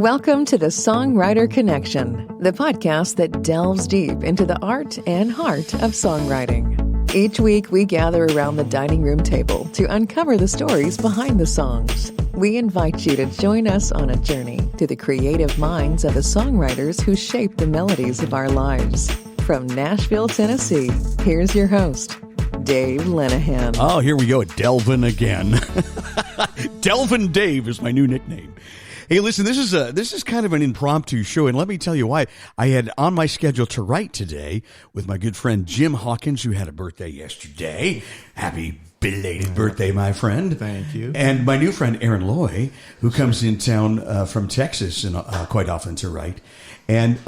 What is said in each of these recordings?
Welcome to the Songwriter Connection, the podcast that delves deep into the art and heart of songwriting. Each week, we gather around the dining room table to uncover the stories behind the songs. We invite you to join us on a journey through the creative minds of the songwriters who shape the melodies of our lives. From Nashville, Tennessee, here's your host, Dave Lenahan. Oh, here we go, Delvin again. Delvin Dave is my new nickname. Hey, listen, this is kind of an impromptu show, and let me tell you why. I had on my schedule to write today with my good friend Jim Hawkins, who had a birthday yesterday. Happy belated birthday, my friend. Thank you. And my new friend Aaron Loy, who comes in town from Texas and quite often to write. And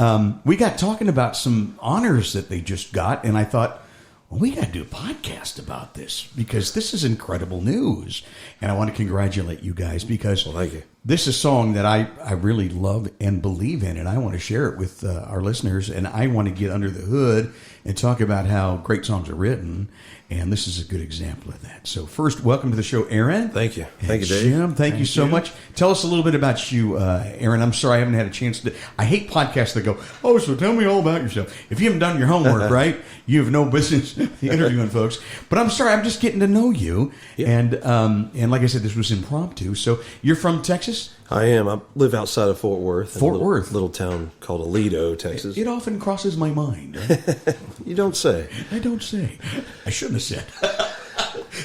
we got talking about some honors that they just got, and I thought, well, we got to do a podcast about this because this is incredible news. And I want to congratulate you guys because thank you. This is a song that I really love and believe in, and I want to share it with our listeners, and I want to get under the hood and talk about how great songs are written, and this is a good example of that. So first, welcome to the show, Aaron. Thank you. Thank you, Dave. Jim, thank you so much. Tell us a little bit about you, Aaron. I'm sorry I haven't had a chance to. I hate podcasts that go, oh, so tell me all about yourself. If you haven't done your homework, right, you have no business interviewing folks. But I'm sorry, I'm just getting to know you, and like I said, this was impromptu. So you're from Texas? I am. I live outside of Fort Worth. Fort Worth. Little town called Aledo, Texas. It often crosses my mind. Right? You don't say. I don't say. I shouldn't have said.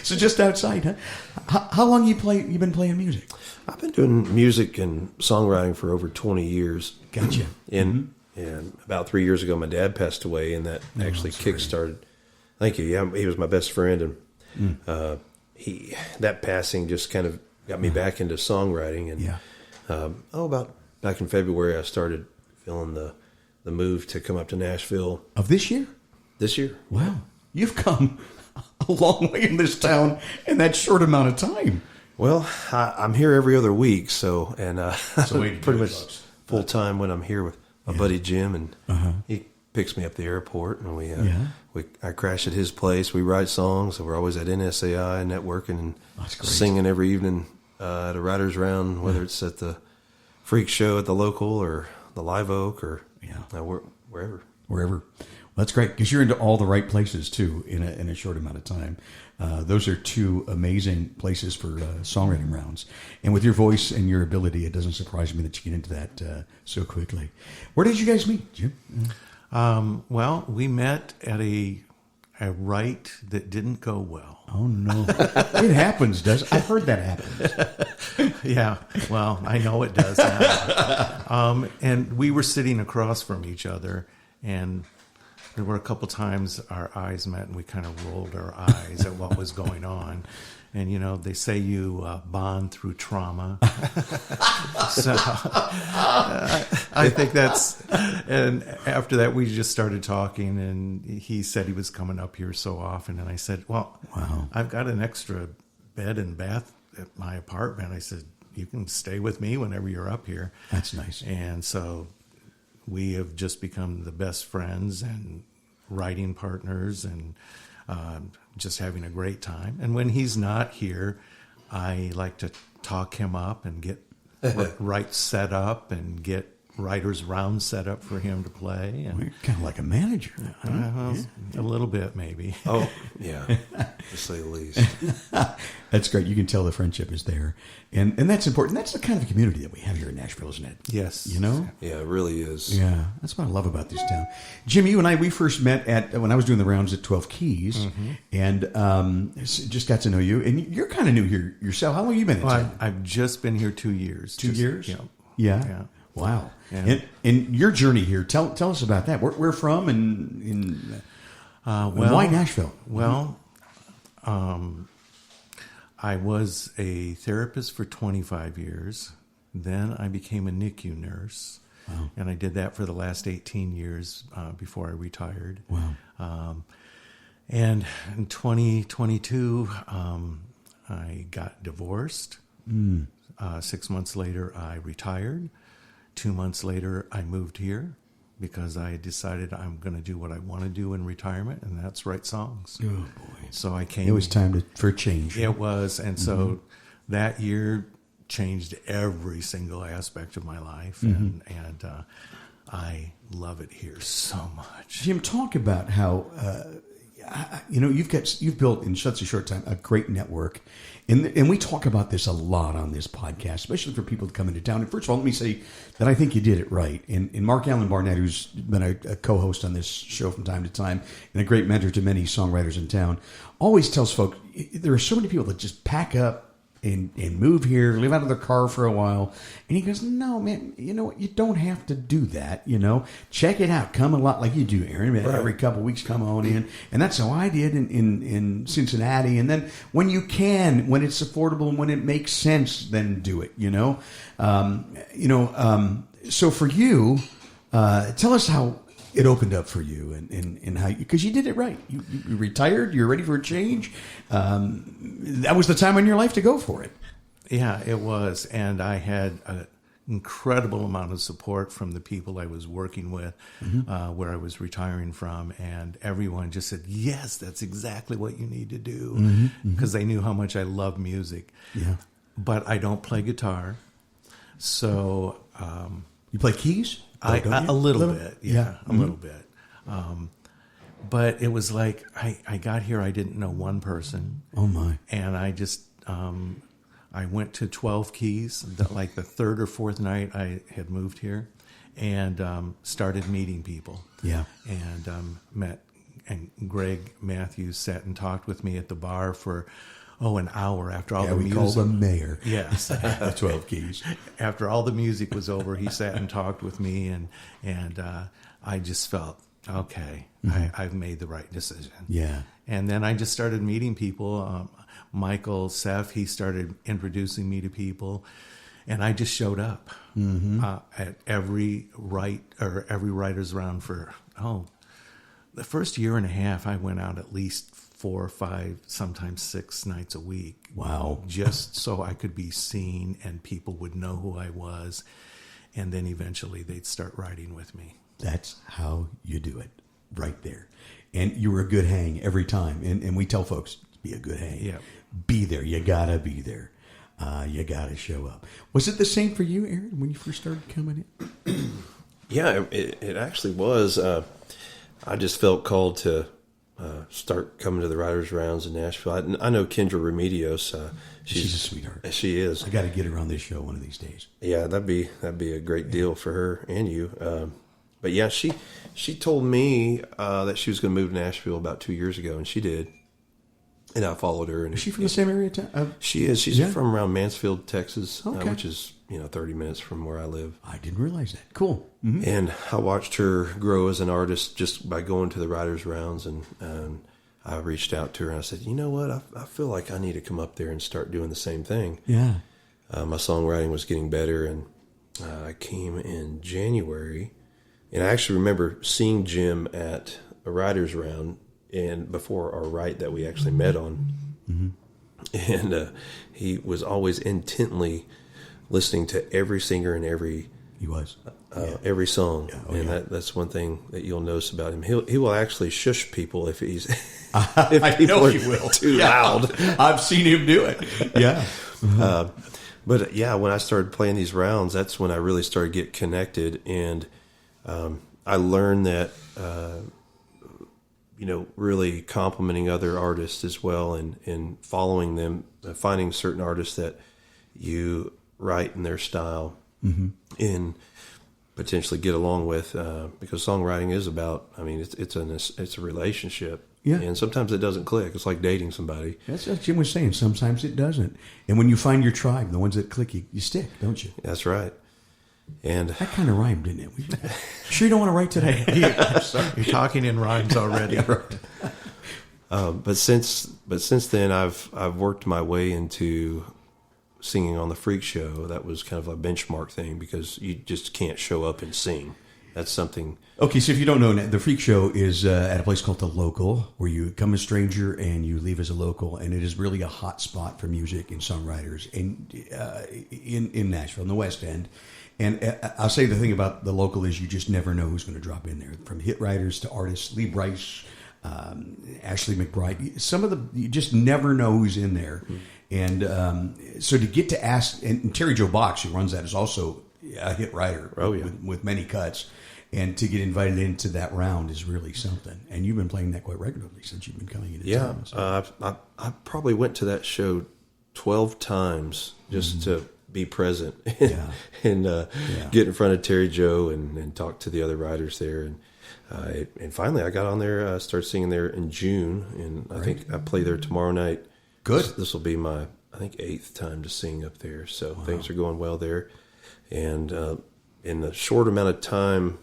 So just outside, huh? How long you been playing music? I've been doing music and songwriting for over 20 years. Gotcha. And about 3 years ago, my dad passed away, and that actually kickstarted. Thank you. Yeah, he was my best friend, and that passing just kind of got me back into songwriting. And about back in February, I started feeling the move to come up to Nashville. Of this year? This year. Wow. You've come a long way in this town in that short amount of time. Well, I'm here every other week, so pretty much folks. Full time when I'm here with my buddy Jim, and he picks me up at the airport, and I crash at his place. We write songs, and we're always at NSAI networking and singing every evening at a writer's round, whether it's at the Freak Show at the local or the Live Oak or wherever. Well, that's great because you're into all the right places too in a short amount of time. Those are two amazing places for songwriting rounds. And with your voice and your ability, it doesn't surprise me that you get into that so quickly. Where did you guys meet, Jim? Well, we met at a write that didn't go well. Oh, no. It happens, does it? I've heard that happens. Yeah, well, I know it does happen. And we were sitting across from each other, and there were a couple times our eyes met, and we kind of rolled our eyes at what was going on. And, you know, they say you bond through trauma. So I think and after that, we just started talking, and he said he was coming up here so often. And I said, well, wow. I've got an extra bed and bath at my apartment. I said, you can stay with me whenever you're up here. That's nice. And so we have just become the best friends and writing partners, and just having a great time. And when he's not here, I like to talk him up and get right set up and get writers round set up for him to play. And you're kind of like a manager. A little bit, maybe. Oh, yeah, to say the least. That's great. You can tell the friendship is there. And that's important. That's the kind of community that we have here in Nashville, isn't it? Yes. You know? Yeah, it really is. Yeah, that's what I love about this town. Jim, you and I, we first met when I was doing the rounds at 12 Keys, and just got to know you. And you're kind of new here yourself. How long have you been in town? I've just been here 2 years. 2 years? Yeah. Wow. Yeah. And your journey here, tell us about that. Where from and why Nashville? Well, I was a therapist for 25 years. Then I became a NICU nurse. Wow. And I did that for the last 18 years before I retired. Wow. And in 2022, I got divorced. 6 months later, I retired. 2 months later, I moved here because I decided I'm going to do what I want to do in retirement, and that's write songs. Oh, boy. So I came. It was time for a change. It was. And so that year, changed every single aspect of my life, and I love it here so much. Jim, talk about how you've built in such a short time a great network, and we talk about this a lot on this podcast, especially for people to come into town. And first of all, let me say that I think you did it right. And Mark Allen Barnett, who's been a co-host on this show from time to time and a great mentor to many songwriters in town, always tells folks there are so many people that just pack up and move here, live out of their car for a while. And he goes, no, man, you know what? You don't have to do that, Check it out. Come a lot like you do, Aaron. Right. Every couple of weeks, come on in. And that's how I did in Cincinnati. And then when you can, when it's affordable and when it makes sense, then do it, So for you, tell us how it opened up for you and how, because you did it right. You retired. You're ready for a change. That was the time in your life to go for it. Yeah, it was. And I had an incredible amount of support from the people I was working with, where I was retiring from. And everyone just said, yes, that's exactly what you need to do. Because they knew how much I love music. Yeah. But I don't play guitar. So... you play keys? A little bit. Yeah, a little bit. But it was like I got here, I didn't know one person. Oh, my. And I just, I went to 12 keys, like the third or fourth night I had moved here, and started meeting people. Yeah. And and Greg Matthews sat and talked with me at the bar for... an hour after all the music. Yeah, we called him Mayor. Yes. 12 keys. After all the music was over, he sat and talked with me, and I just felt, okay, I've made the right decision. Yeah. And then I just started meeting people. Michael Seff, he started introducing me to people, and I just showed up at every writer's round for, the first year and a half, I went out at least 4 or 5, sometimes 6 nights a week. Wow. Just so I could be seen and people would know who I was. And then eventually they'd start writing with me. That's how you do it, right there. And you were a good hang every time. And we tell folks, be a good hang. Yeah. Be there. You got to be there. You got to show up. Was it the same for you, Aaron, when you first started coming in? Yeah, it actually was. I just felt called to start coming to the writers' rounds in Nashville. I know Kendra Remedios. She's a sweetheart. She is. I got to get her on this show one of these days. Yeah, that'd be a great deal for her and you. But yeah, she told me that she was going to move to Nashville about 2 years ago, and she did. And I followed her. And is she from the same area? She is. She's from around Mansfield, Texas, which is 30 minutes from where I live. I didn't realize that. Cool. Mm-hmm. And I watched her grow as an artist just by going to the writers' rounds, and I reached out to her and I said, you know what? I feel like I need to come up there and start doing the same thing. Yeah. My songwriting was getting better, and I came in January, and I actually remember seeing Jim at a writers' round and before our write that we actually met on. Mm-hmm. And he was always intently listening to every singer and every song. Yeah. And that's one thing that you'll notice about him. He will actually shush people if he's if people are too loud. I've seen him do it. Yeah. Mm-hmm. But yeah, when I started playing these rounds, that's when I really started to get connected, and I learned that really complimenting other artists as well, and following them, finding certain artists that you write in their style, mm-hmm. and potentially get along with, because songwriting is about, it's a relationship. Yeah. And sometimes it doesn't click. It's like dating somebody. That's what Jim was saying. Sometimes it doesn't. And when you find your tribe, the ones that click, you stick, don't you? That's right. And that kind of rhymed, didn't it? Sure you don't want to write today? You're talking in rhymes already. Right. But since then, I've worked my way into singing on the Freak Show. That was kind of a benchmark thing, because you just can't show up and sing. That's something. Okay, so if you don't know, the Freak Show is at a place called The Local, where you come a stranger and you leave as a local, and it is really a hot spot for music and songwriters in Nashville, in the West End. And I'll say the thing about The Local is you just never know who's going to drop in there, from hit writers to artists, Lee Brice, Ashley McBride. You just never know who's in there. Mm-hmm. And so to get to ask, and Terry Joe Box, who runs that, is also a hit writer with many cuts. And to get invited into that round is really something. And you've been playing that quite regularly since you've been coming into town. So. I probably went to that show 12 times just to be present and get in front of Terry Joe and talk to the other writers there. And finally I got on there, started singing there in June, and I think I play there tomorrow night. Good. This will be my, I think, 8th time to sing up there. So things are going well there. And in the short amount of time,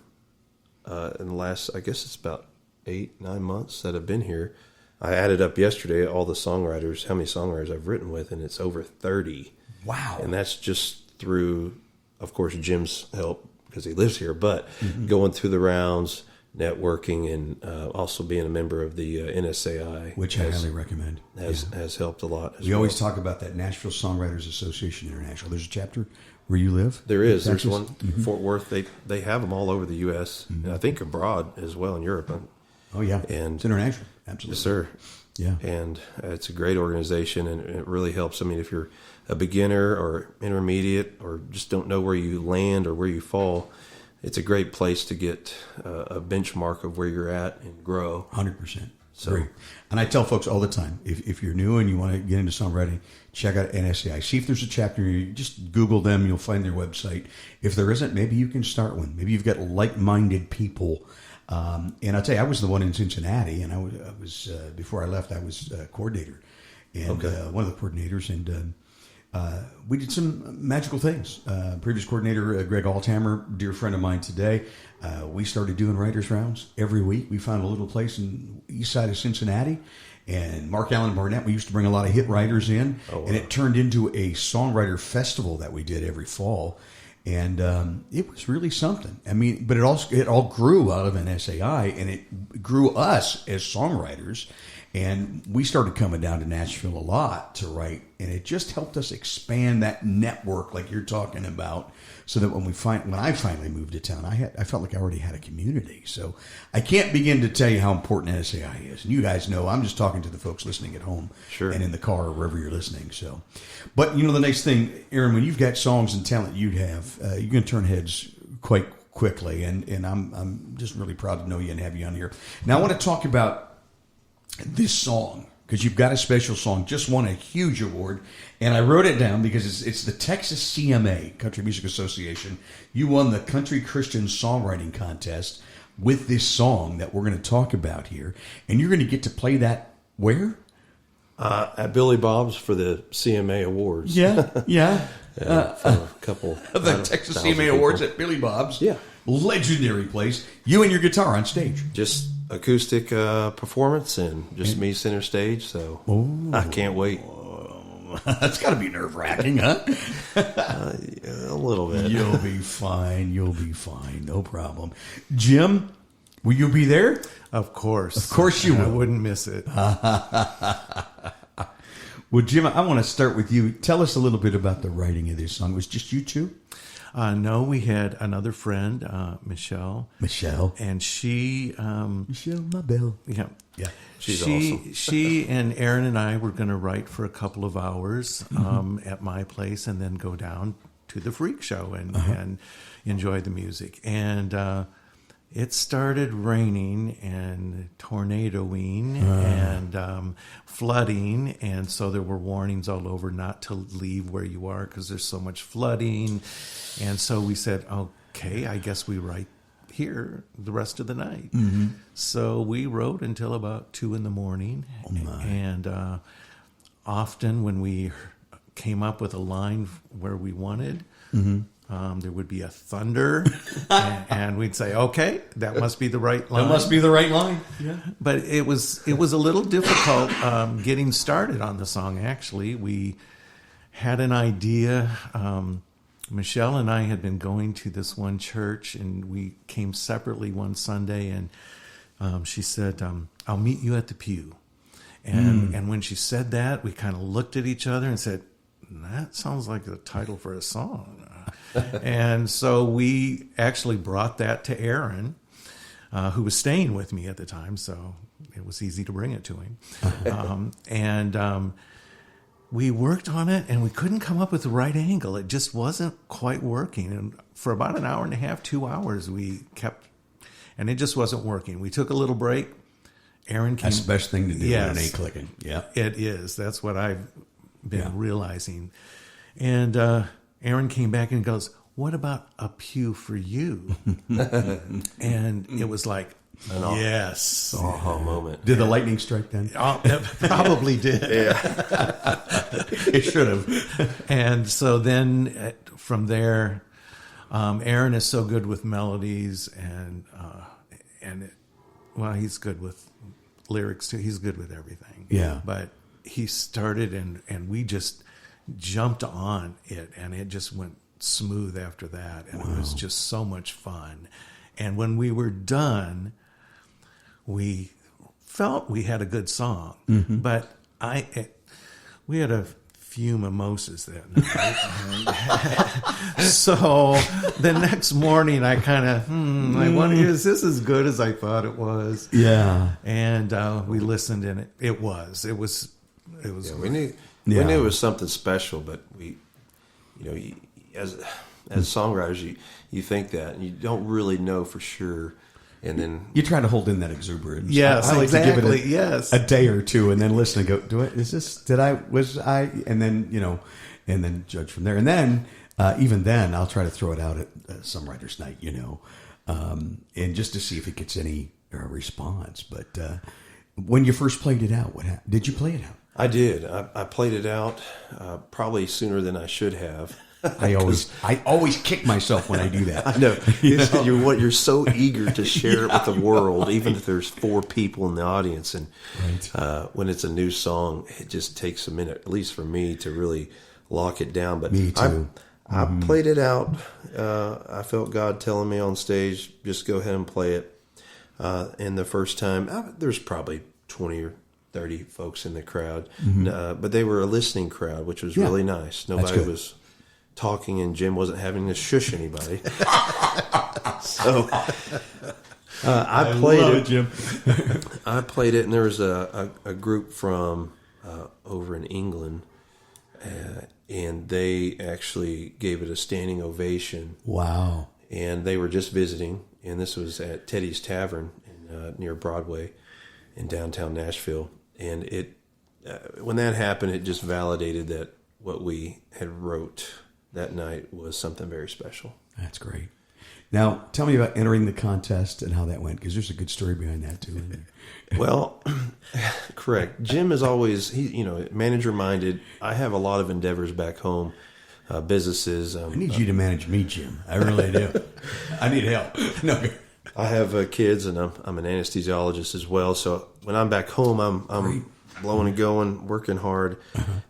in the last, I guess it's about 8-9 months that I've been here, I added up yesterday all the songwriters, how many songwriters I've written with, and it's over 30. Wow. And that's just through, of course, Jim's help because he lives here, but going through the rounds, networking, and also being a member of the NSAI. Which I highly recommend. Has helped a lot as we always talk about that Nashville Songwriters Association International. There's a chapter where you live? There is. There's one in Fort Worth. They have them all over the U.S. And I think abroad as well in Europe. Oh, yeah. And it's international. Absolutely. Yes, sir. Yeah. And it's a great organization, and it really helps. I mean, if you're a beginner or intermediate or just don't know where you land or where you fall, it's a great place to get a benchmark of where you're at and grow. 100%. So, great. And I tell folks all the time, if you're new and you want to get into songwriting, check out NSAI. See if there's a chapter. You just Google them. You'll find their website. If there isn't, maybe you can start one. Maybe you've got like-minded people. And I'll tell you, I was the one in Cincinnati, and I was before I left, I was coordinator, and one of the coordinators, and we did some magical things. Previous coordinator, Greg Althammer, dear friend of mine today, we started doing writers' rounds every week. We found a little place in the east side of Cincinnati, and Mark Allen Barnett, we used to bring a lot of hit writers in, and it turned into a songwriter festival that we did every fall. And it was really something. I mean, but it all grew out of an SAI, and it grew us as songwriters. And we started coming down to Nashville a lot to write, and it just helped us expand that network, like you're talking about, so that when I finally moved to town, I felt like I already had a community. So I can't begin to tell you how important SAI is. And you guys know, I'm just talking to the folks listening at home and in the car or wherever you're listening. So, but the nice thing, Aaron, when you've got songs and talent you have, you can turn heads quite quickly. And I'm just really proud to know you and have you on here. Now I want to talk about this song, because you've got a special song, just won a huge award, and I wrote it down because it's the Texas CMA, Country Music Association. You won the Country Christian Songwriting Contest with this song that we're going to talk about here, and you're going to get to play that where? At Billy Bob's for the CMA Awards. Yeah. For a couple of the Texas CMA Awards at Billy Bob's. Yeah. Legendary place. You and your guitar on stage. Just acoustic performance and just me center stage, so I can't wait. That's got to be nerve-wracking, huh? A little bit. You'll be fine. No problem. Jim, will you be there? Of course. Of course you will. I wouldn't miss it. Well, Jim, I want to start with you. Tell us a little bit about the writing of this song. It was just you two? No, we had another friend, Michelle. And she... Michelle Mabel. Yeah. She's awesome. She and Aaron and I were going to write for a couple of hours at my place and then go down to the Freak Show and enjoy the music. And it started raining and tornadoing and flooding, and so there were warnings all over not to leave where you are because there's so much flooding. And so we said, okay, I guess we write here the rest of the night. So we wrote until about 2 a.m. And often when we came up with a line where we wanted, there would be a thunder, and we'd say, "Okay, that must be the right line." That must be the right line. Yeah. But it was a little difficult getting started on the song. Actually, we had an idea. Michelle and I had been going to this one church, and we came separately one Sunday, and she said, "I'll meet you at the pew." And when she said that, we kind of looked at each other and said, "That sounds like the title for a song." And so we actually brought that to Aaron, who was staying with me at the time, so it was easy to bring it to him. we worked on it and we couldn't come up with the right angle. It just wasn't quite working. And for about an hour and a half, 2 hours, we kept, and it just wasn't working. We took a little break. Aaron came. That's the best thing to do Yes, when it ain't clicking. Yeah. It is. That's what I've been realizing. And Aaron came back and goes, "What about a pew for you?" And it was like, yes. Aha moment. Did the lightning strike then? Oh, it probably did. It should have. And so then from there, Aaron is so good with melodies well, he's good with lyrics too. He's good with everything. Yeah. But he started and we just jumped on it, and it just went smooth after that. And it was just so much fun. And when we were done, we felt we had a good song, but we had a few mimosas that night. So the next morning, I kind of, I wonder, is this as good as I thought it was? Yeah. And we listened, and it was. Yeah, we knew it was something special, but we, as songwriters, you think that, and you don't really know for sure. And then you try to hold in that exuberance. Yes, I like exactly. to give it a Yes, day or two, and then listen and go, and then and then judge from there. And then even then, I'll try to throw it out at some writers' night, and just to see if it gets any response. But when you first played it out, what happened? Did you play it out? I did. I played it out probably sooner than I should have. I always kick myself when I do that. I know. You're so eager to share it with the world, even if there's 4 people in the audience. And when it's a new song, it just takes a minute, at least for me, to really lock it down. But me too. I played it out. I felt God telling me on stage, just go ahead and play it. And the first time, there's probably 20 or 30 folks in the crowd. But they were a listening crowd, which was really nice. Nobody was talking, and Jim wasn't having to shush anybody. So I played it, Jim. I played it, and there was a group from over in England, and they actually gave it a standing ovation. Wow! And they were just visiting, and this was at Teddy's Tavern near Broadway in downtown Nashville. And it when that happened, it just validated that what we had wrote that night was something very special. That's great. Now, tell me about entering the contest and how that went, because there's a good story behind that too. Well, correct. Jim is always manager minded. I have a lot of endeavors back home, businesses. I need you to manage me, Jim. I really do. I need help. No. I have kids, and I'm an anesthesiologist as well. So when I'm back home, I'm blowing and going, working hard,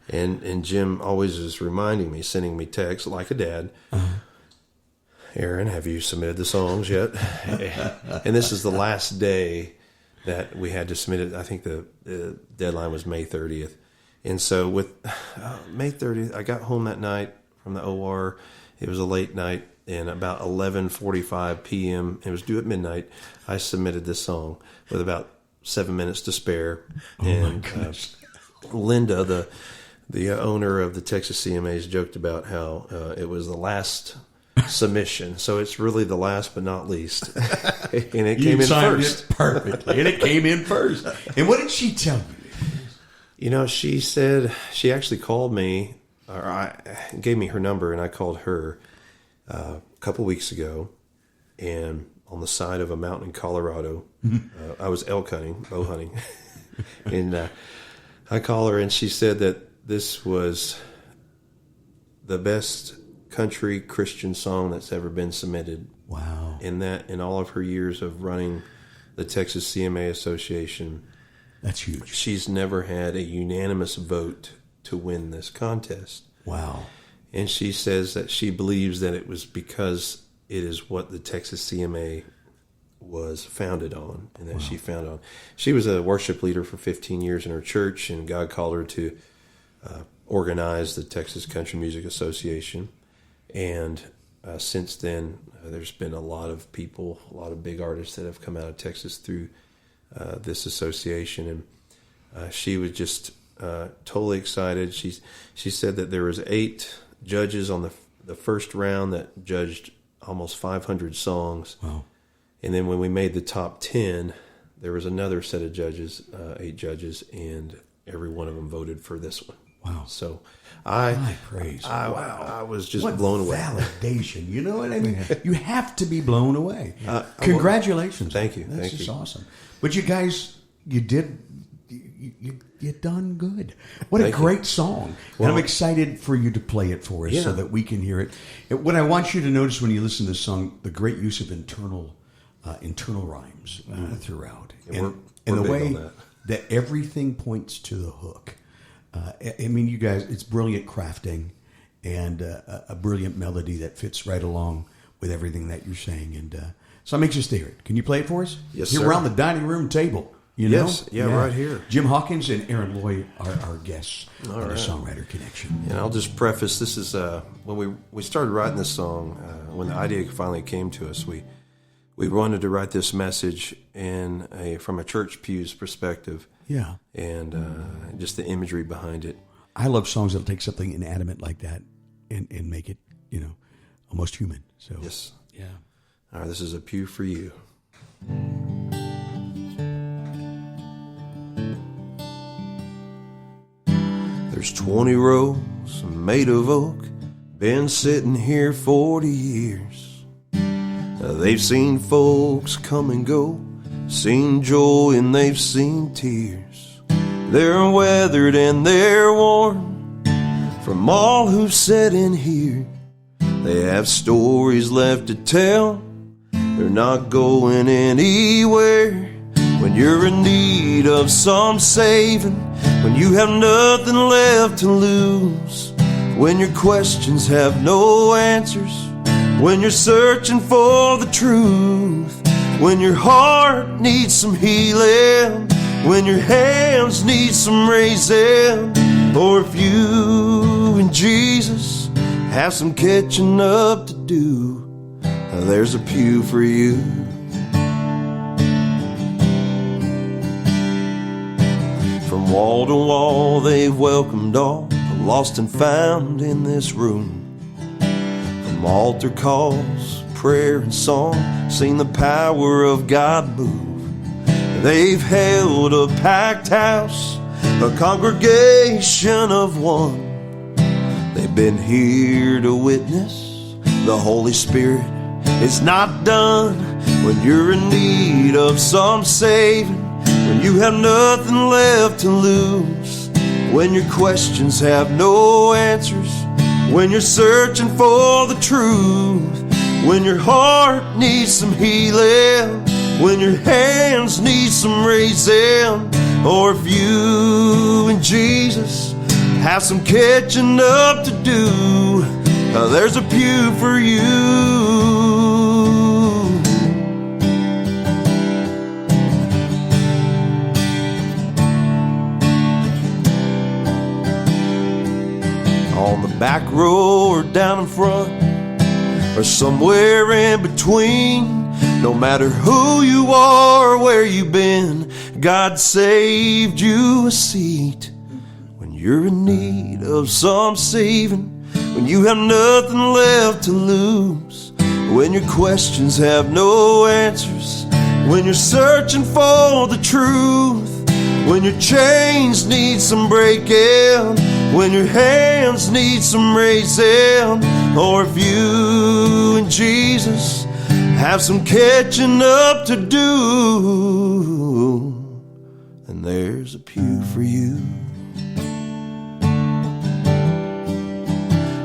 and Jim always is reminding me, sending me texts like a dad. Aaron, have you submitted the songs yet? And this is the last day that we had to submit it. I think the deadline was May 30th. And so with May 30th, I got home that night from the OR. It was a late night, and about 11:45 p.m., it was due at midnight, I submitted this song with about 7 minutes to spare. And Linda, the owner of the Texas CMAs, joked about how it was the last submission, so it's really the last but not least. And it came in first. Perfectly. And it came in first. And what did she tell you? She said, she actually called me, or gave me her number, and I called her a couple weeks ago, and on the side of a mountain in Colorado, I was elk hunting, bow hunting, and I call her, and she said that this was the best country Christian song that's ever been submitted. Wow. In all of her years of running the Texas CMA Association, that's huge. She's never had a unanimous vote to win this contest. Wow. And she says that she believes that it was because it is what the Texas CMA was founded on, and that she found on. She was a worship leader for 15 years in her church, and God called her to organize the Texas Country Music Association. And since then, there's been a lot of people, a lot of big artists that have come out of Texas through this association. And she was just totally excited. She said that there was 8 judges on the first round that judged almost 500 songs. Wow. And then when we made the top 10, there was another set of judges, 8 judges, and every one of them voted for this one. Wow. So I praise. I was just what blown away. Validation. You know what I mean? You have to be blown away. Congratulations. Thank you. That's Thank just you. awesome. But you guys, you done good. What a great song. Well, and I'm excited for you to play it for us so that we can hear it. What I want you to notice when you listen to this song, the great use of internal rhymes throughout. Yeah, and we're the big way on that everything points to the hook. I mean, you guys, it's brilliant crafting and a brilliant melody that fits right along with everything that you're saying. And so I'm anxious to hear it. Can you play it for us? Yes, here sir. around the dining room table. You know? Yes, yeah, right here. Jim Hawkins and Aaron Lloyd are our guests on the right. Songwriter Connection. And I'll just preface, this is when we started writing this song, when the idea finally came to us, we wanted to write this message from a church pew's perspective. Yeah. And just the imagery behind it. I love songs that'll take something inanimate like that and make it, almost human. So Yes. yeah. All right, this is A Pew for You. There's 20 rows made of oak, been sitting here 40 years. They've seen folks come and go, seen joy and they've seen tears. They're weathered and they're worn from all who've sat in here. They have stories left to tell, they're not going anywhere. When you're in need of some saving, when you have nothing left to lose, when your questions have no answers, when you're searching for the truth, when your heart needs some healing, when your hands need some raising, or if you and Jesus have some catching up to do, there's a pew for you. From wall to wall they've welcomed all the lost and found in this room. From altar calls, prayer and song, seen the power of God move. They've held a packed house, a congregation of one. They've been here to witness the Holy Spirit is not done. When you're in need of some saving, when you have nothing left to lose, when your questions have no answers, when you're searching for the truth, when your heart needs some healing, when your hands need some raising, or if you and Jesus have some catching up to do, there's a pew for you. On the back row or down in front, or somewhere in between, no matter who you are or where you've been, God saved you a seat. When you're in need of some saving, when you have nothing left to lose, when your questions have no answers, when you're searching for the truth, when your chains need some breaking, when your hands need some raising, or if you and Jesus have some catching up to do, and there's a pew for you.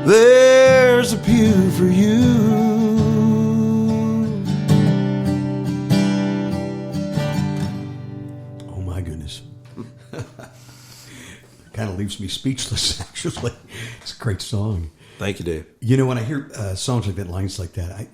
There's a pew for you. Oh my goodness. Kind of leaves me speechless, actually. It's a great song. Thank you, Dave. When I hear songs like that, lines like that,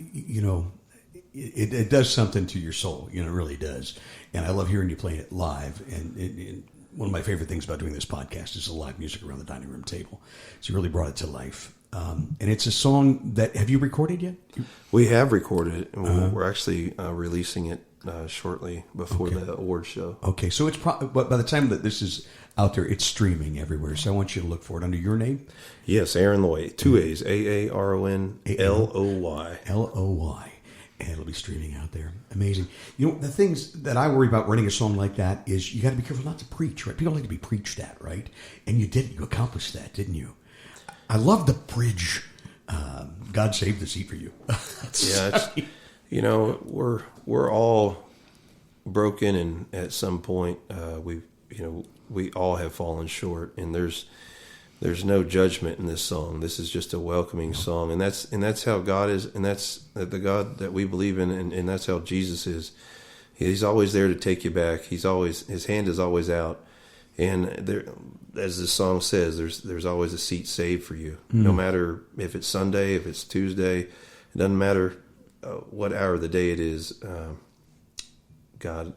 it does something to your soul. It really does. And I love hearing you playing it live. And one of my favorite things about doing this podcast is the live music around the dining room table. So you really brought it to life. And it's a song that, have you recorded yet? We have recorded it, and we're actually releasing it shortly before the award show. Okay, so it's probably, but by the time that this is out there, it's streaming everywhere. So I want you to look for it under your name. Yes, Aaron Loy, 2 A's, AARON LOY. And it'll be streaming out there. Amazing. You know, the things that I worry about writing a song like that is you got to be careful not to preach, right? People like to be preached at, right? And you did. You accomplished that, didn't you? I love the bridge. God saved the seat for you. You know, we're all broken, and at some point, we all have fallen short, and there's no judgment in this song. This is just a welcoming song, and that's how God is, and that's the God that we believe in, and that's how Jesus is. He's always there to take you back. His hand is always out, and there, as the song says, there's always a seat saved for you, no matter if it's Sunday, if it's Tuesday. It doesn't matter what hour of the day it is. God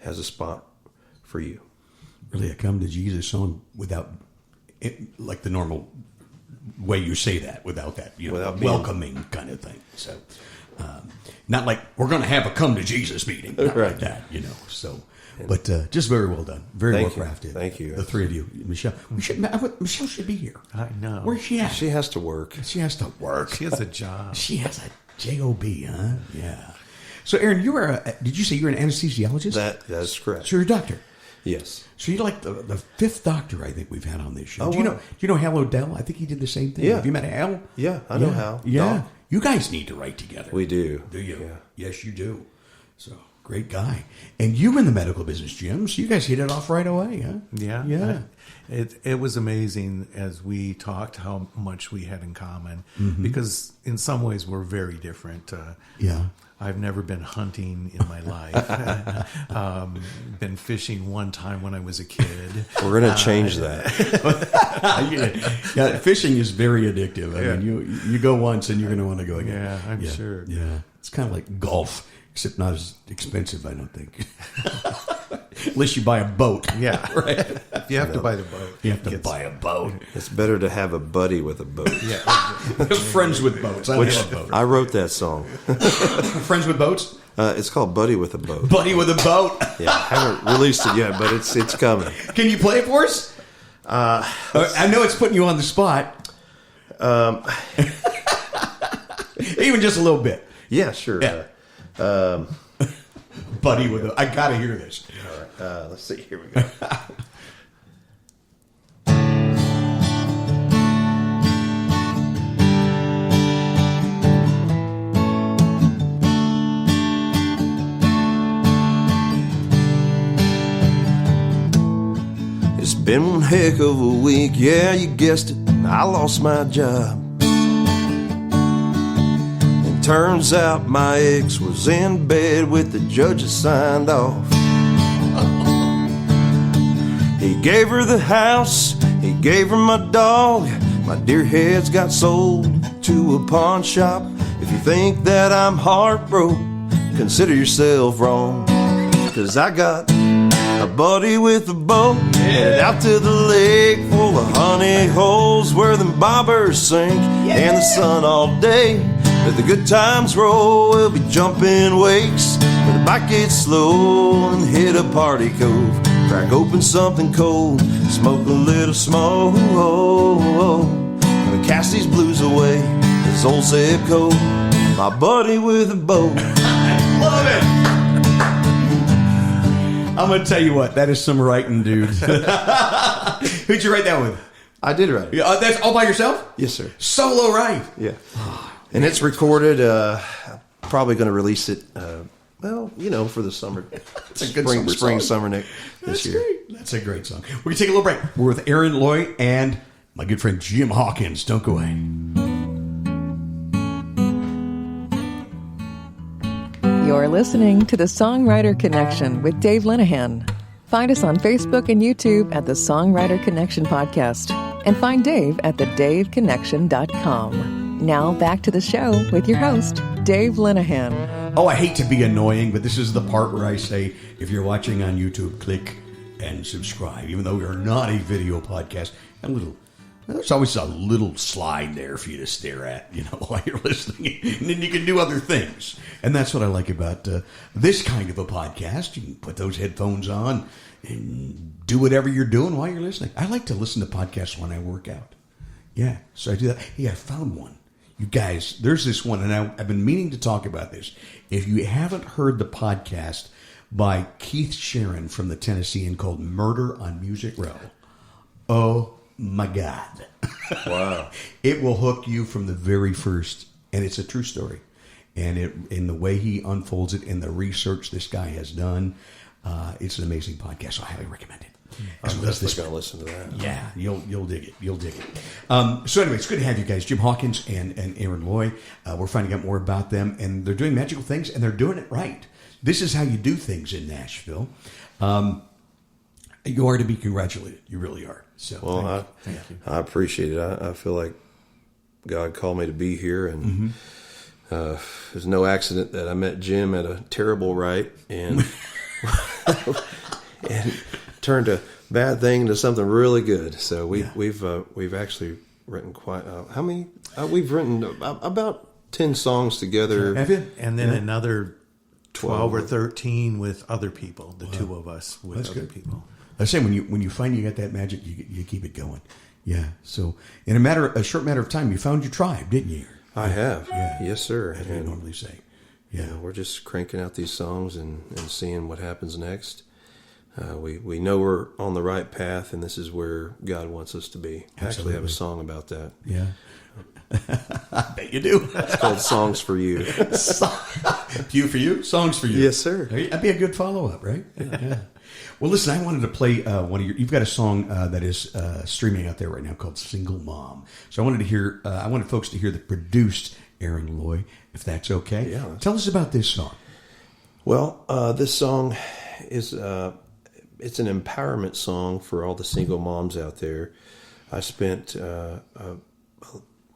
has a spot for you. Really, a come to Jesus song without it, like the normal way you say that, without that, without welcoming kind of thing. So, not like we're going to have a come to Jesus meeting, not like that, So, but just very well done, very well crafted. Thank you. The three of you, Michelle. Michelle should be here. I know. Where's she at? She has to work. She has to work. She has a job. She has a job, huh? Yeah. So, Aaron, you were. Did you say you're an anesthesiologist? That's correct. So you're a doctor. Yes. So you're like the fifth doctor I think we've had on this show. Oh, do you know Hal O'Dell? I think he did the same thing. Yeah. Have you met Hal? Yeah, I know Hal. Yeah. Doc. You guys need to write together. We do. Do you? Yeah. Yes, you do. So, great guy. And you in the medical business, Jim, so you guys hit it off right away, huh? Yeah. Yeah. It was amazing as we talked how much we had in common, because in some ways we're very different. Yeah. I've never been hunting in my life. Been fishing one time when I was a kid. We're going to change that. Yeah, fishing is very addictive. I mean, you go once and you're going to want to go again. Yeah, I'm sure. Yeah, it's kind of like golf, except not as expensive, I don't think. Unless you buy a boat. Yeah, right. You have to buy the boat. You have to buy a boat. It's better to have a buddy with a boat. Yeah. Friends with boats. I love boats. I wrote that song. Friends with boats? It's called Buddy with a Boat. Buddy with a boat. Yeah, I haven't released it yet, but it's coming. Can you play it for us? I know it's putting you on the spot. Even just a little bit. Yeah, sure. Yeah. Buddy with a... I got to hear this. All right. Let's see. Here we go. It's been one heck of a week. Yeah, you guessed it. I lost my job. And turns out my ex was in bed with the judge that signed off. He gave her the house, he gave her my dog. My dear head's got sold to a pawn shop. If you think that I'm heartbroken, consider yourself wrong. 'Cause I got a buddy with a boat, headed out to the lake full of honey holes where them bobbers sink and the sun all day. Let the good times roll, we'll be jumping wakes where the bike gets slow and hit a party cove. Crack open something cold, smoke a little smoke, and cast these blues away. This old zip code, my buddy with a boat. I love it. I'm going to tell you what, that is some writing, dude. Who'd you write that with? I did write it. That's all by yourself? Yes, sir. Solo write? Yeah. And it's recorded. Probably going to release it, for the summer. It's a good spring, summer this year. Great. That's a great song. We're going to take a little break. We're with Aaron Loy and my good friend Jim Hawkins. Don't go away. You're listening to the Songwriter Connection with Dave Linehan. Find us on Facebook and YouTube at the Songwriter Connection Podcast. And find Dave at thedaveconnection.com. Now back to the show with your host, Dave Linehan. Oh, I hate to be annoying, but this is the part where I say, if you're watching on YouTube, click and subscribe. Even though we are not a video podcast, a little There's always a little slide there for you to stare at, while you're listening. And then you can do other things. And that's what I like about this kind of a podcast. You can put those headphones on and do whatever you're doing while you're listening. I like to listen to podcasts when I work out. Yeah, so I do that. Hey, I found one. You guys, there's this one, and I've been meaning to talk about this. If you haven't heard the podcast by Keith Sharon from the Tennessean called Murder on Music Row, oh my God. Wow. It will hook you from the very first, and it's a true story. And in the way he unfolds it, and the research this guy has done, it's an amazing podcast, so I highly recommend it. I'm definitely going to listen to that. Yeah, you'll dig it. You'll dig it. So anyway, it's good to have you guys, Jim Hawkins and Aaron Loy. We're finding out more about them, and they're doing magical things, and they're doing it right. This is how you do things in Nashville. You are to be congratulated. You really are. So, well, thank you. I appreciate it. I feel like God called me to be here, and there's no accident that I met Jim at a terrible right, and and turned a bad thing into something really good. So we've actually written quite how many? We've written about 10 songs together. Have you? And then another 12 or 13 with other people. The two of us with That's other good. people. I say when you find you got that magic, you keep it going. Yeah. So in a short matter of time, you found your tribe, didn't you? I have. Yeah. Yes, sir. As we normally say. Yeah. We're just cranking out these songs and seeing what happens next. We know we're on the right path, and this is where God wants us to be. I actually have a song about that. Yeah. I bet you do. It's called Songs for You. Few for you, songs for you. Yes, sir. That'd be a good follow-up, right? Yeah. Well, listen, I wanted to play you've got a song that is streaming out there right now called Single Mom. So I wanted folks to hear the produced Aaron Loy, if that's okay. Yeah. Tell us about this song. Well, this song is it's an empowerment song for all the single moms out there. I spent a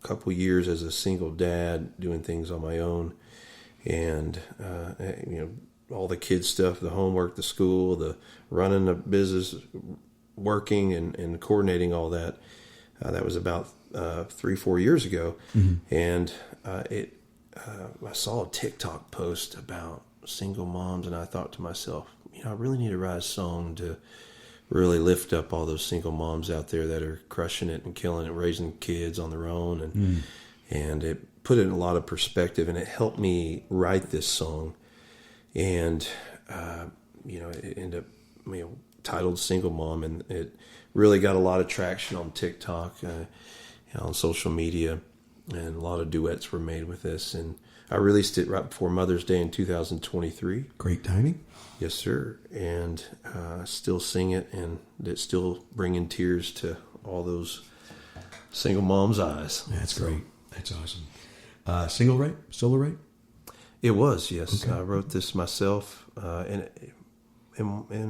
couple years as a single dad doing things on my own, and all the kids stuff, the homework, the school, the running the business, working and coordinating all that. That was about 3-4 years ago, and I saw a TikTok post about single moms, and I thought to myself, I really need to write a song to really lift up all those single moms out there that are crushing it and killing it, raising kids on their own, and it put it in a lot of perspective, and it helped me write this song. And it ended up titled Single Mom, and it really got a lot of traction on TikTok, on social media, and a lot of duets were made with this. And I released it right before Mother's Day in 2023. Great timing. Yes, sir. And I still sing it, and it's still bringing tears to all those single moms' eyes. That's great. That's awesome. Single rate? Solo rate? It was, yes. Okay. I wrote this myself in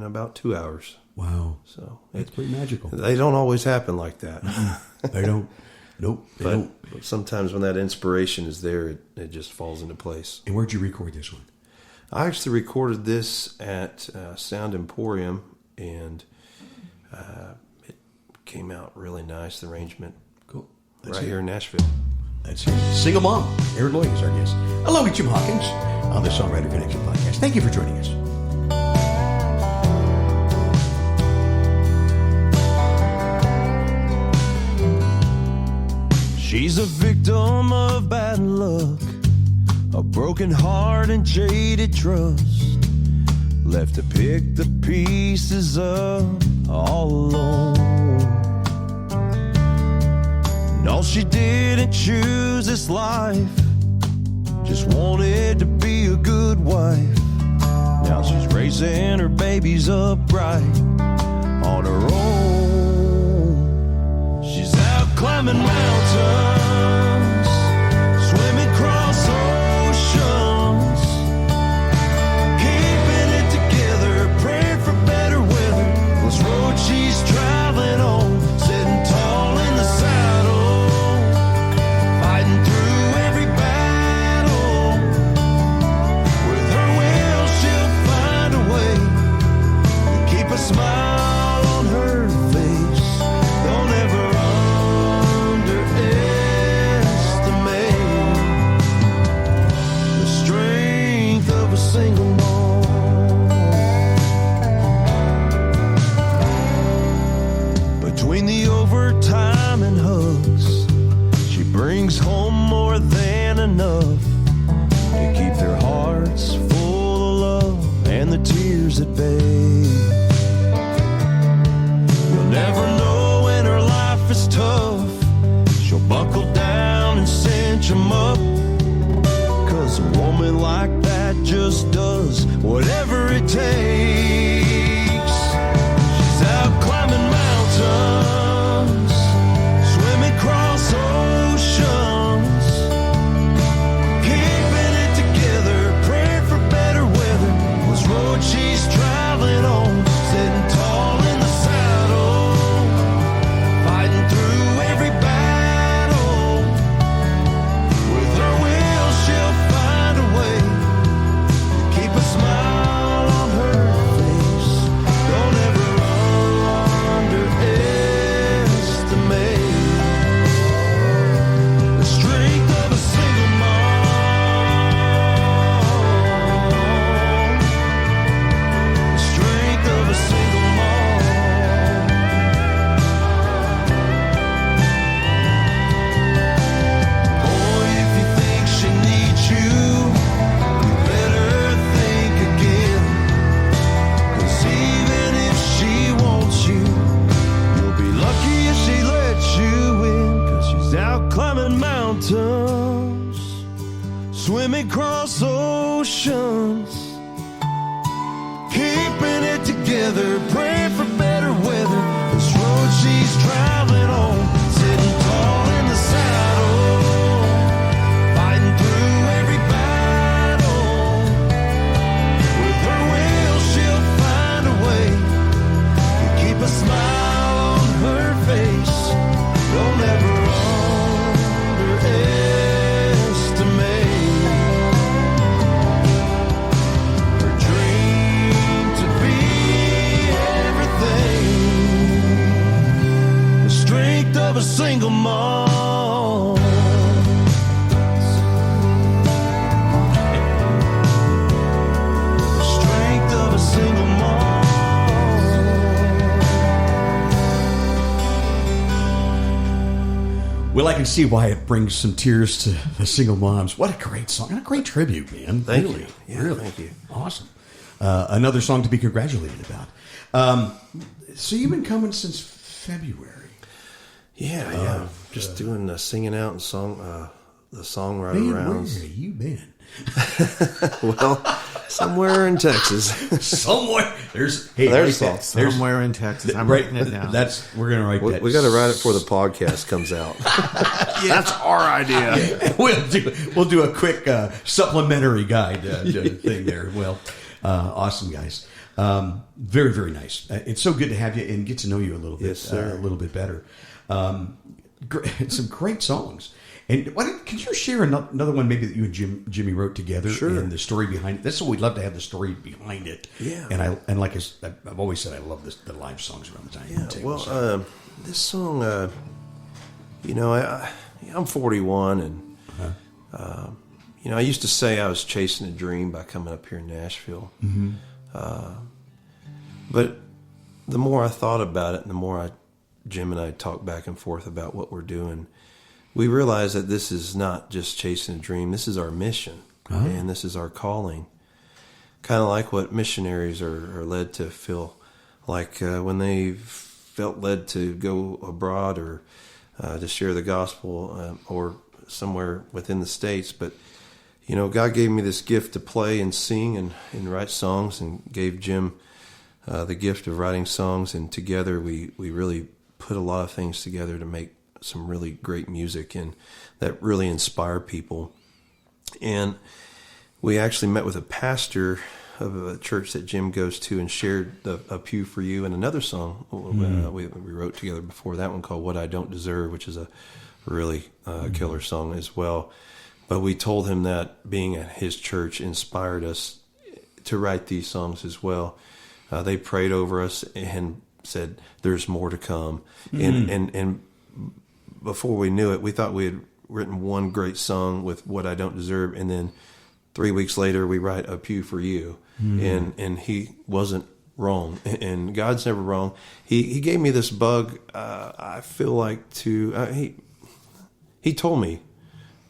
about 2 hours. Wow. So it's pretty magical. They don't always happen like that. They don't. Nope. But sometimes when that inspiration is there, it just falls into place. And where'd you record this one? I actually recorded this at Sound Emporium, and it came out really nice, the arrangement. Cool. Right here in Nashville. That's it. Single Mom. Aaron Loy is our guest. Along with Jim Hawkins on the Songwriter Connection podcast. Thank you for joining us. She's a victim of bad luck, a broken heart and jaded trust, left to pick the pieces up all alone. No, she didn't choose this life, just wanted to be a good wife. Now she's raising her babies upright on her own. She's out climbing mountains, swimming across oceans, keeping it together, praying for better weather. This road she's traveling on, sitting tall in the saddle, fighting through every battle. With her will, she'll find a way to keep a smile on her face. Don't ever enough to keep their hearts full of love and the tears at bay. You'll never know when her life is tough. She'll buckle down and cinch 'em up. 'Cause a woman like that just does whatever it takes. She's out climbing mountains, swimming across oceans, keeping it together, praying for better weather. This road she's traveling on, sitting tall in the saddle, fighting through every battle. With her will, she'll find a way to keep a smile on her face. Don't ever underestimate the strength of a single mom. The strength of a single mom. Boy, if you think she needs you, you better think again. 'Cause even if she wants you, you'll be lucky if she lets you in. 'Cause she's out climbing mountains, swimming across oceans, keeping it together, praying for better weather. This road she's traveling on, sitting tall in the saddle, fighting through every battle. With her will, she'll find a way to keep a smile on her face. Don't ever underestimate her dream to be everything. The strength of a single mom. The strength of a single mom. Well, I can see why it brings some tears to the single moms. What a great song. And a great tribute, man. Thank Really, you. Yeah, really. thank you. Awesome. Another song to be congratulated about. So you've been coming since February. Yeah. Just doing singing out and the songwriter Man, rounds. where have you been? Well, somewhere in Texas. Somewhere. There's There's song. Somewhere in Texas. I'm writing it down. We're going to write that. We got to write it before the podcast comes out. That's our idea. We'll do a quick supplementary guide thing there. Well, awesome, guys. Very, very nice. It's so good to have you and get to know you a little bit, Yes, sir. a little bit better. Some great songs. And could you share another one maybe that you and Jimmy wrote together? Sure. And the story behind it. That's what we'd love to have, the story behind it. Yeah. And like I've always said, I love the live songs around the time. Yeah, well, this song, I'm 41, and I used to say I was chasing a dream by coming up here in Nashville. Mm-hmm. But the more I thought about it, and the more Jim and I talked back and forth about what we're doing, we realized that this is not just chasing a dream. This is our mission, and this is our calling. Kind of like what missionaries are led to feel like when they felt led to go abroad or to share the gospel or somewhere within the States. But, God gave me this gift to play and sing and write songs, and gave Jim the gift of writing songs. And together we really put a lot of things together to make some really great music and that really inspire people. And we actually met with a pastor of a church that Jim goes to and shared A Pew for You and another song we wrote together before that one called What I Don't Deserve, which is a really killer song as well. But we told him that being at his church inspired us to write these songs as well. They prayed over us and said, there's more to come. And before we knew it, we thought we had written one great song with What I Don't Deserve, and then 3 weeks later we write A Pew for You. And he wasn't wrong, and God's never wrong. He gave me this bug. I feel like he told me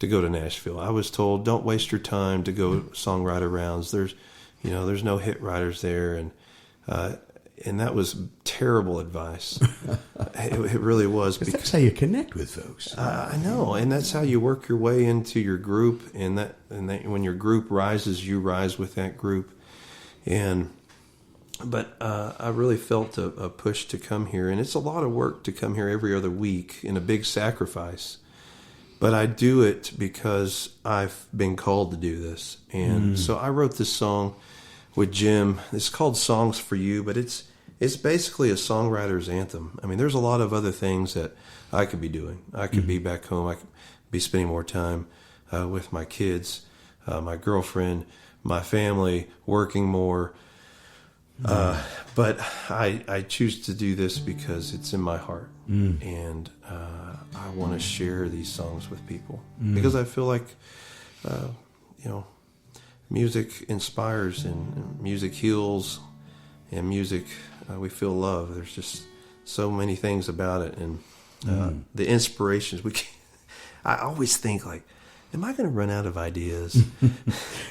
to go to Nashville. I was told, don't waste your time to go songwriter rounds. There's no hit writers there, and that was terrible advice. It really was. Because that's how you connect with folks. I know, and that's how you work your way into your group, and that when your group rises, you rise with that group. But I really felt a push to come here, and it's a lot of work to come here every other week and a big sacrifice. But I do it because I've been called to do this. And so I wrote this song with Jim. It's called Songs for You, but it's basically a songwriter's anthem. I mean, there's a lot of other things that I could be doing. I could be back home. I could be spending more time with my kids, my girlfriend, my family, working more. But I choose to do this because it's in my heart. And I want to share these songs with people because I feel like, music inspires and music heals, and music, we feel love. There's just so many things about it. And the inspirations, I always think like, am I going to run out of ideas?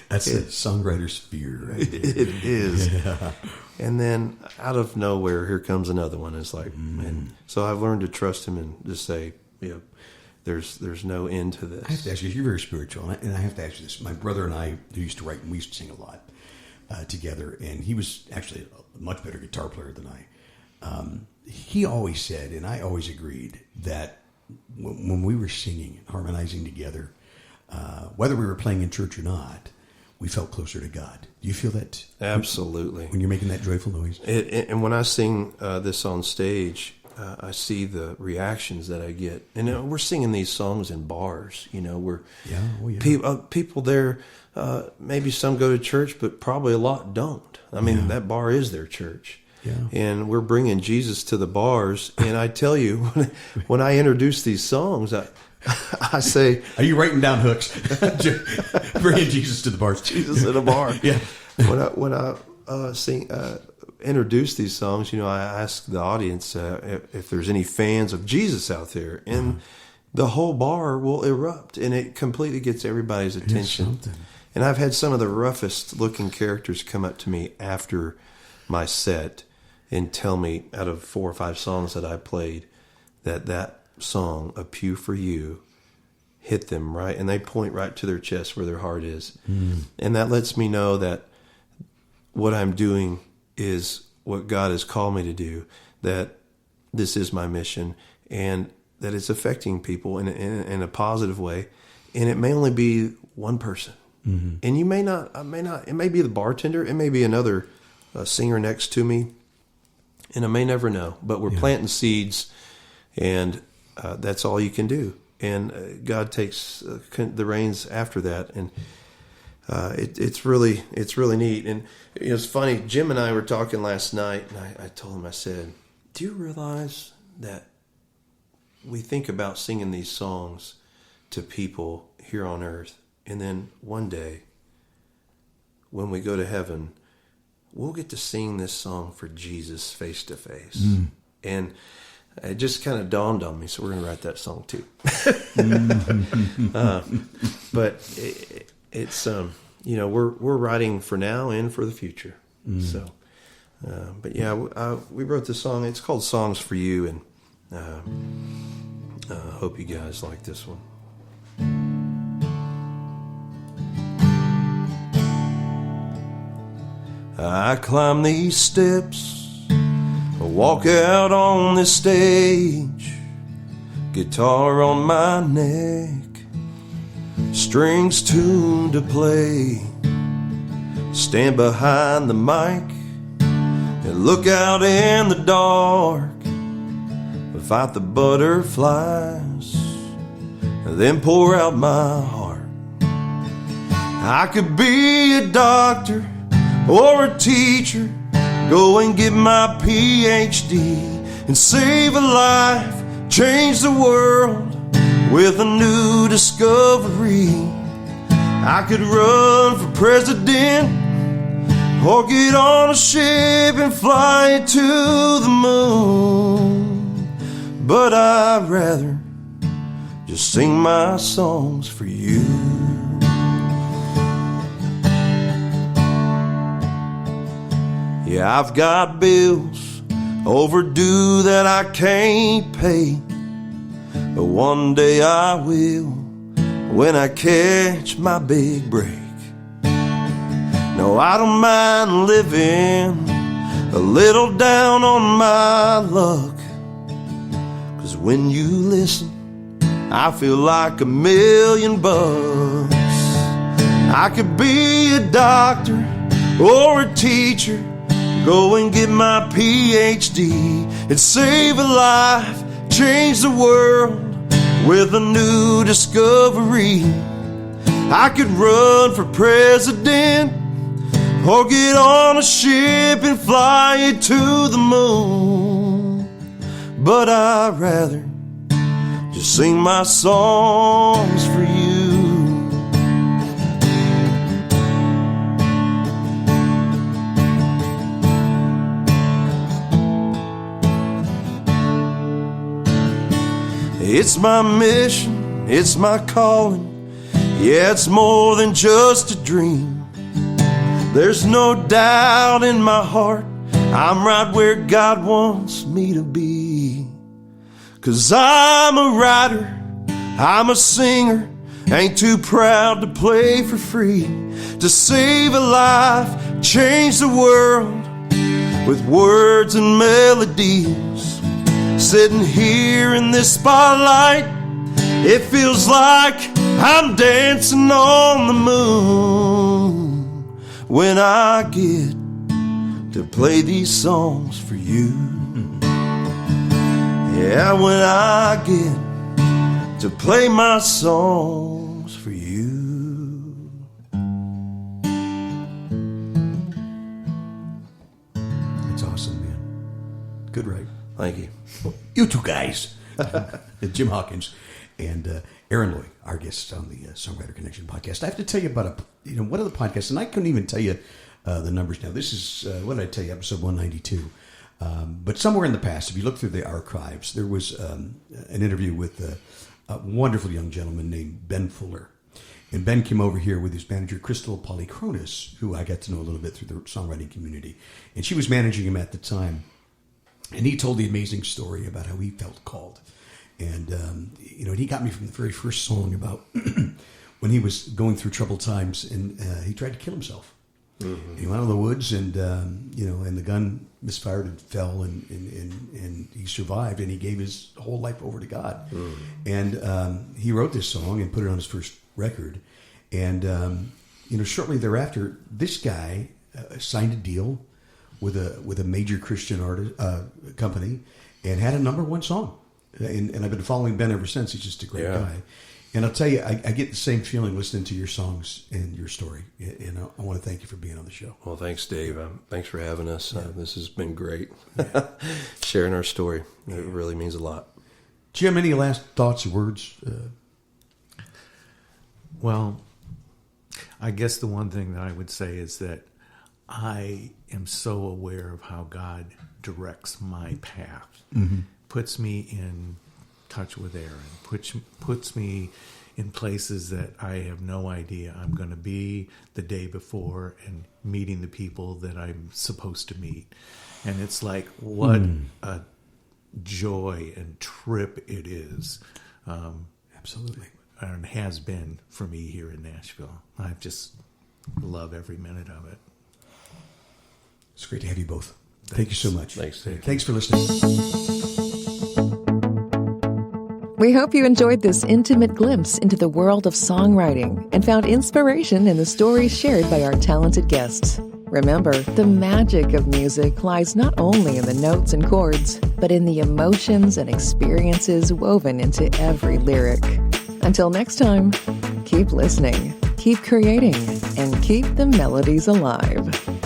That's the songwriter's fear right there. It is. Yeah. And then out of nowhere, here comes another one. It's like, and so I've learned to trust him and just say, there's no end to this. I have to ask you, you're very spiritual, and I have to ask you this. My brother and I used to write, and we used to sing a lot together, and he was actually a much better guitar player than I. He always said, and I always agreed, that when we were singing and harmonizing together, whether we were playing in church or not, we felt closer to God. Do you feel that? Absolutely. When you're making that joyful noise? And when I sing this on stage, I see the reactions that I get. And we're singing these songs in bars. People there, maybe some go to church, but probably a lot don't. I mean, that bar is their church. Yeah. And we're bringing Jesus to the bars. And I tell you, when I introduce these songs, I say, are you writing down hooks? Bringing Jesus to the bars. Jesus at a bar. Yeah. When I introduce these songs, I ask the audience if there's any fans of Jesus out there, and the whole bar will erupt, and it completely gets everybody's attention. And I've had some of the roughest looking characters come up to me after my set and tell me, out of 4 or 5 songs that I played, that song, A Pew for You, hit them right, and they point right to their chest where their heart is. And that lets me know that what I'm doing is what God has called me to do, that this is my mission, and that it's affecting people in a positive way. And it may only be one person. And it may be the bartender, it may be another singer next to me, and I may never know, but we're planting seeds, and that's all you can do. And God takes the reins after that, and it's really neat. And it's funny. Jim and I were talking last night, and I told him, I said, "Do you realize that we think about singing these songs to people here on earth, and then one day, when we go to heaven, we'll get to sing this song for Jesus face to face." And it just kind of dawned on me, so we're going to write that song too. But it's we're writing for now and for the future. So, but yeah, we wrote this song. It's called "Songs for You," and hope you guys like this one. I climb these steps, walk out on this stage, guitar on my neck, strings tuned to play, stand behind the mic and look out in the dark, fight the butterflies, and then pour out my heart. I could be a doctor or a teacher, go and get my PhD and save a life, change the world with a new discovery. I could run for president or get on a ship and fly to the moon, but I'd rather just just sing my songs for you. Yeah, I've got bills overdue that I can't pay, but one day I will when I catch my big break. No, I don't mind living a little down on my luck, 'cause when you listen, I feel like $1,000,000. I could be a doctor or a teacher, go and get my PhD and save a life, change the world with a new discovery. I could run for president or get on a ship and fly it to the moon, but I'd rather just sing my songs for you. It's my mission, it's my calling. Yeah, it's more than just a dream. There's no doubt in my heart I'm right where God wants me to be. 'Cause I'm a writer, I'm a singer, ain't too proud to play for free, to save a life, change the world with words and melodies. Sitting here in this spotlight, it feels like I'm dancing on the moon when I get to play these songs for you. Yeah, when I get to play my songs for you. That's awesome, man. Good write. Thank you. You two guys, Jim Hawkins and Aaron Loy, our guests on the Songwriter Connection podcast. I have to tell you about one of the podcasts, and I couldn't even tell you the numbers now. This is, what did I tell you, episode 192. But somewhere in the past, if you look through the archives, there was an interview with a wonderful young gentleman named Ben Fuller. And Ben came over here with his manager, Crystal Polychronis, who I got to know a little bit through the songwriting community. And she was managing him at the time. And he told the amazing story about how he felt called. And, he got me from the very first song about when he was going through troubled times and he tried to kill himself. Mm-hmm. He went out of the woods and the gun misfired and fell and he survived and he gave his whole life over to God. Mm-hmm. And he wrote this song and put it on his first record. And, shortly thereafter, this guy signed a deal with a major Christian artist company and had a #1 song. And I've been following Ben ever since. He's just a great guy. And I'll tell you, I get the same feeling listening to your songs and your story. And I want to thank you for being on the show. Well, thanks, Dave. Thanks for having us. This has been great. Yeah. Sharing our story. It really means a lot. Jim, any last thoughts or words? Well, I guess the one thing that I would say is that I am so aware of how God directs my path, puts me in touch with Aaron, puts me in places that I have no idea I'm going to be the day before and meeting the people that I'm supposed to meet. And it's like, what a joy and trip it is. Absolutely. And has been for me here in Nashville. I just love every minute of it. It's great to have you both. Thank you so much. Thanks, Dave. Thanks for listening. We hope you enjoyed this intimate glimpse into the world of songwriting and found inspiration in the stories shared by our talented guests. Remember, the magic of music lies not only in the notes and chords, but in the emotions and experiences woven into every lyric. Until next time, keep listening, keep creating, and keep the melodies alive.